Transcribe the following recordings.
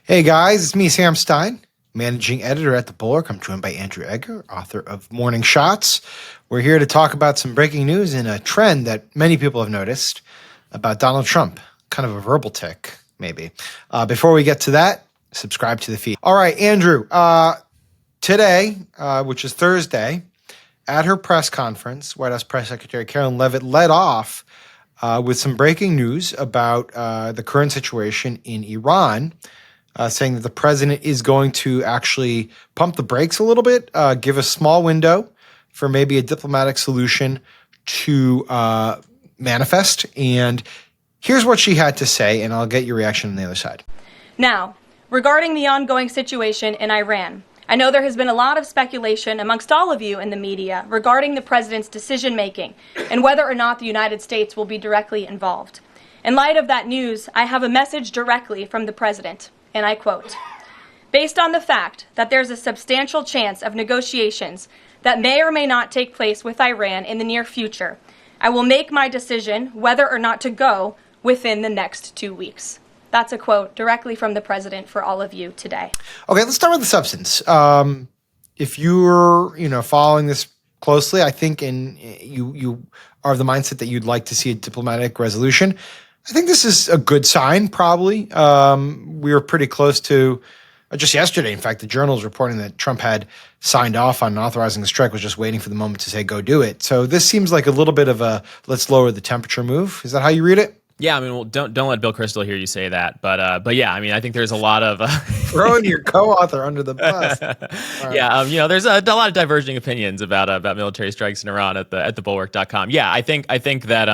Hey guys, it's me, Sam Stein, managing editor at the Bulwark. I'm joined by Andrew Egger, author of Morning Shots. We're here to talk about some breaking news and a trend that many people have noticed about Donald Trump, kind of a verbal tick, maybe. Before we get to that, subscribe to the feed. All right, Andrew, today, which is Thursday, at her press conference, White House Press Secretary Carolyn Leavitt led off with some breaking news about the current situation in Iran, saying that the president is going to actually pump the brakes a little bit, give a small window for maybe a diplomatic solution to manifest. And here's what she had to say, and I'll get your reaction on the other side. Now, regarding the ongoing situation in Iran, I know there has been a lot of speculation amongst all of you in the media regarding the president's decision-making and whether or not the United States will be directly involved. In light of that news, I have a message directly from the president. And I quote, "Based on the fact that there's a substantial chance of negotiations that may or may not take place with Iran in the near future, I will make my decision whether or not to go within the next 2 weeks." That's a quote directly from the president for all of you today. Okay, let's start with the substance. If you're, following this closely, I think, and you are of the mindset that you'd like to see a diplomatic resolution, I think this is a good sign, probably. We were pretty close to, just yesterday, in fact, the Journal's reporting that Trump had signed off on authorizing the strike, was just waiting for the moment to say, go do it. So this seems like a little bit of a let's lower the temperature move. Is that how you read it? Yeah, I mean, well, don't let Bill Kristol hear you say that, but yeah, I mean, I think there's a lot of throwing your co-author under the bus. Yeah, there's a lot of diverging opinions about military strikes in Iran at the Bulwark.com. Yeah, I think that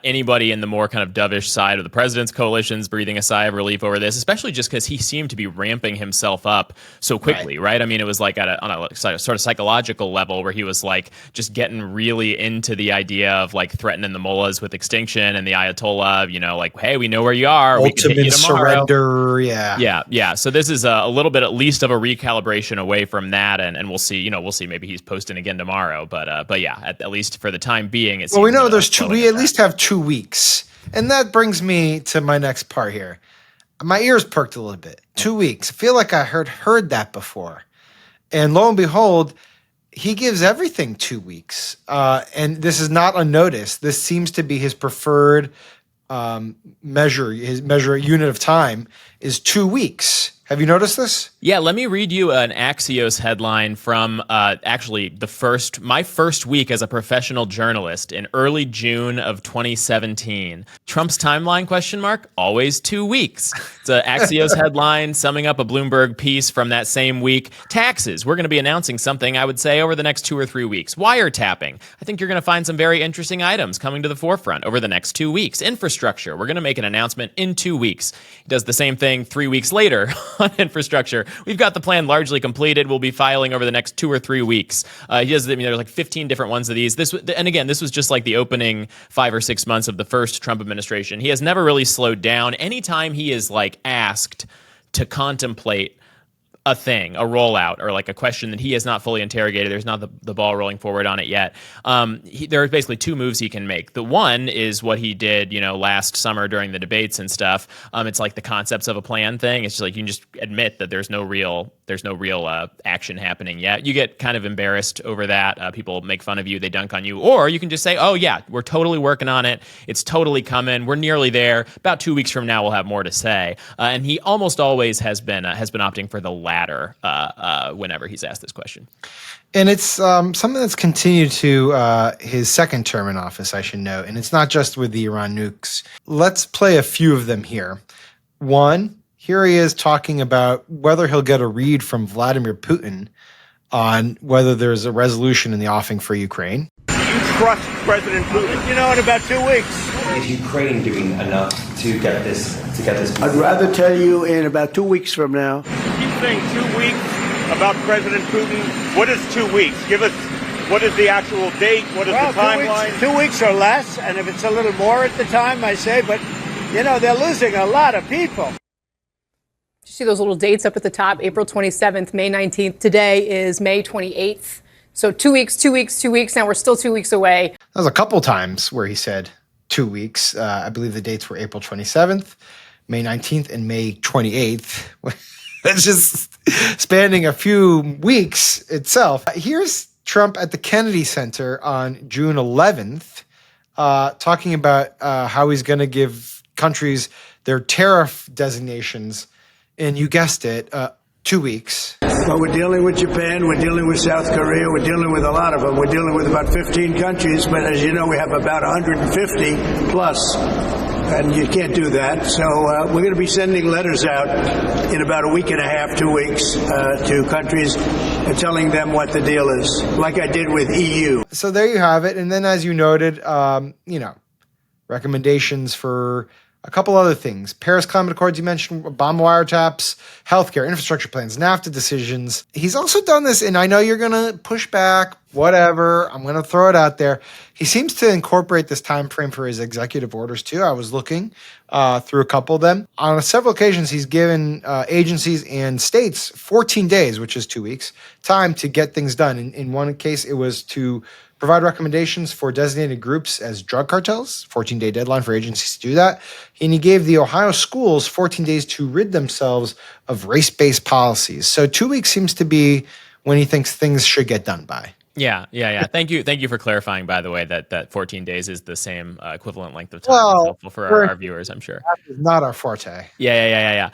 anybody in the more kind of dovish side of the president's coalition's breathing a sigh of relief over this, especially just because he seemed to be ramping himself up so quickly, right? I mean, it was like on a sort of psychological level where he was like just getting really into the idea of like threatening the mullahs with extinction and the Ayatollah, like, hey, we know where you are. Ultimate we can hit you tomorrow. Surrender. Yeah. So this is a little bit, at least, of a recalibration away from that, and we'll see. We'll see. Maybe he's posting again tomorrow, but yeah, at least for the time being, it's. Well, we know there's two. We at least have 2 weeks, and that brings me to my next part here. My ears perked a little bit. 2 weeks. I feel like I heard that before, and lo and behold, he gives everything 2 weeks, and this is not unnoticed. This seems to be his preferred measure. His unit of time is 2 weeks. Have you noticed this? Yeah, let me read you an Axios headline from actually my first week as a professional journalist in early June of 2017. Trump's timeline, ? Always 2 weeks. It's an Axios headline summing up a Bloomberg piece from that same week. Taxes. We're going to be announcing something, I would say, over the next 2 or 3 weeks. Wiretapping. I think you're going to find some very interesting items coming to the forefront over the next 2 weeks. Infrastructure. We're going to make an announcement in 2 weeks. He does the same thing 3 weeks later on infrastructure. We've got the plan largely completed. We'll be filing over the next 2 or 3 weeks. There's like 15 different ones of these. This was just like the opening 5 or 6 months of the first Trump administration. He has never really slowed down. Anytime he is like asked to contemplate a thing, a rollout, or like a question that he has not fully interrogated, there's not the ball rolling forward on it yet. There are basically 2 moves he can make. The one is what he did, last summer during the debates and stuff. It's like the concepts of a plan thing. It's just like you can just admit that there's no real action happening yet. You get kind of embarrassed over that. People make fun of you, they dunk on you, or you can just say, "Oh yeah, we're totally working on it. It's totally coming. We're nearly there. About 2 weeks from now, we'll have more to say." And he almost always has been opting for the latter whenever he's asked this question. And it's something that's continued to his second term in office, I should note. And it's not just with the Iran nukes. Let's play a few of them here. One, here he is talking about whether he'll get a read from Vladimir Putin on whether there's a resolution in the offing for Ukraine. Do you trust President Putin? In about 2 weeks. Is Ukraine doing enough to get this? I'd rather tell you in about 2 weeks from now. Keep saying 2 weeks about President Putin. What is 2 weeks? Give us, what is the actual date? What is the timeline? 2 weeks or less, and if it's a little more at the time, I say, but, they're losing a lot of people. You see those little dates up at the top, April 27th, May 19th. Today is May 28th. So 2 weeks, 2 weeks, 2 weeks. Now we're still 2 weeks away. That was a couple times where he said 2 weeks. I believe the dates were April 27th, May 19th and May 28th. It's just spanning a few weeks itself. Here's Trump at the Kennedy Center on June 11th, talking about how he's going to give countries their tariff designations. And you guessed it, 2 weeks. Well, we're dealing with Japan, we're dealing with South Korea, we're dealing with a lot of them. We're dealing with about 15 countries, but as you know, we have about 150 plus. And you can't do that. So we're going to be sending letters out in about a week and a half, 2 weeks, to countries telling them what the deal is, like I did with EU. So there you have it. And then, as you noted, recommendations for a couple other things. Paris Climate Accords, you mentioned, Obama wiretaps, healthcare, infrastructure plans, NAFTA decisions. He's also done this, and I know you're going to push back, whatever. I'm going to throw it out there. He seems to incorporate this time frame for his executive orders, too. I was looking through a couple of them. On several occasions, he's given agencies and states 14 days, which is 2 weeks, time to get things done. In one case, it was to provide recommendations for designated groups as drug cartels, 14-day deadline for agencies to do that. And he gave the Ohio schools 14 days to rid themselves of race-based policies. So 2 weeks seems to be when he thinks things should get done by. Yeah. Thank you for clarifying, by the way, that 14 days is the same equivalent length of time. Well, it's helpful for our viewers, I'm sure. That is not our forte. Yeah.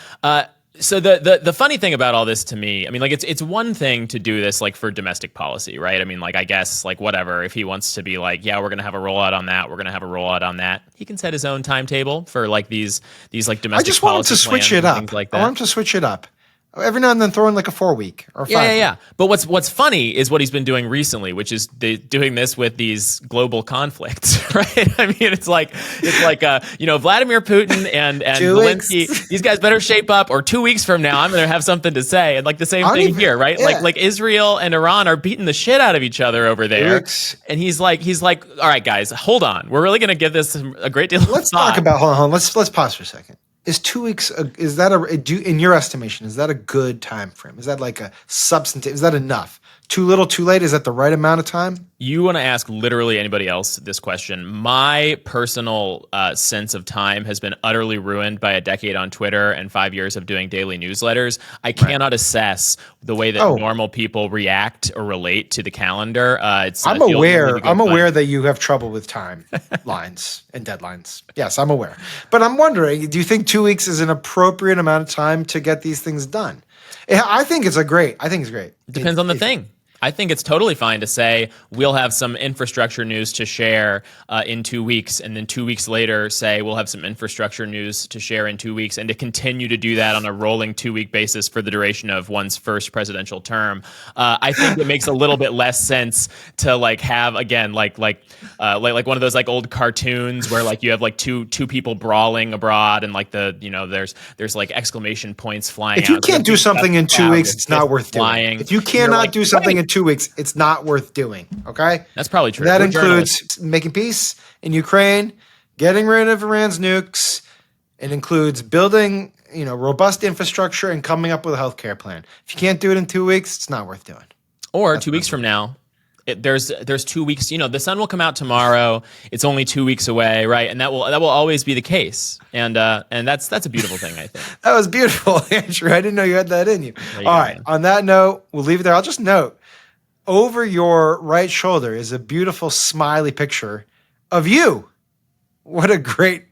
So the funny thing about all this to me, I mean, like it's one thing to do this like for domestic policy, right? I mean, like I guess like whatever, if he wants to be like, yeah, we're gonna have a rollout on that, we're gonna have a rollout on that, he can set his own timetable for like these like domestic. I just want him to switch it up. Like that. I want him to switch it up. Every now and then throw in like a 4 week or 5 week. Yeah. But what's funny is what he's been doing recently, which is doing this with these global conflicts, right? I mean, it's like Vladimir Putin and Zelensky, these guys better shape up, or 2 weeks from now, I'm going to have something to say. And like the same thing here, right? Yeah. Like Israel and Iran are beating the shit out of each other over there. And he's like, all right, guys, hold on. We're really going to give this a great deal of thought. Let's talk about, hold on. Let's pause for a second. Is 2 weeks, in your estimation, is that a good time frame? Is that like a substantive, is that enough? Too little, too late? Is that the right amount of time? You want to ask literally anybody else this question. My personal sense of time has been utterly ruined by a decade on Twitter and 5 years of doing daily newsletters. I cannot assess the way that normal people react or relate to the calendar. I'm aware that you have trouble with timelines and deadlines. Yes, I'm aware. But I'm wondering, do you think 2 weeks is an appropriate amount of time to get these things done? I think it's great. It depends on the thing. I think it's totally fine to say we'll have some infrastructure news to share in 2 weeks, and then 2 weeks later say we'll have some infrastructure news to share in 2 weeks, and to continue to do that on a rolling 2 week basis for the duration of one's first presidential term. I think it makes a little bit less sense to like have again like one of those like old cartoons where like you have like two people brawling abroad and like there's like exclamation points flying out. If you can't do something in 2 weeks, it's not worth doing. If you cannot do something in 2 weeks, it's not worth doing. Okay, that's probably true. That includes making peace in Ukraine, getting rid of Iran's nukes. It includes building, robust infrastructure and coming up with a healthcare plan. If you can't do it in 2 weeks, it's not worth doing. Or 2 weeks from now, there's 2 weeks. The sun will come out tomorrow. It's only 2 weeks away, right? And that will always be the case. And that's a beautiful thing, I think. That was beautiful, Andrew. I didn't know you had that in you. All right. Man. On that note, we'll leave it there. I'll just note, over your right shoulder is a beautiful smiley picture of you. What a great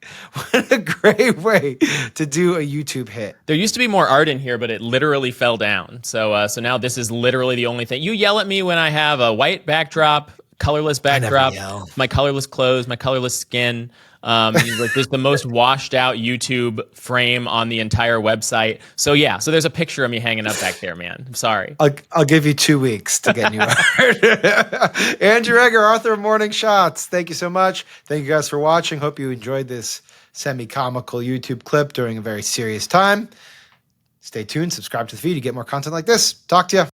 way to do a YouTube hit. There used to be more art in here, but it literally fell down. So now this is literally the only thing. You yell at me when I have a white backdrop, colorless backdrop, my colorless clothes, my colorless skin. There's the most washed out YouTube frame on the entire website. So there's a picture of me hanging up back there, man. I'm sorry. I'll give you 2 weeks to get new art. Andrew Egger, author of Morning Shots. Thank you so much. Thank you guys for watching. Hope you enjoyed this semi-comical YouTube clip during a very serious time. Stay tuned. Subscribe to the feed to get more content like this. Talk to you.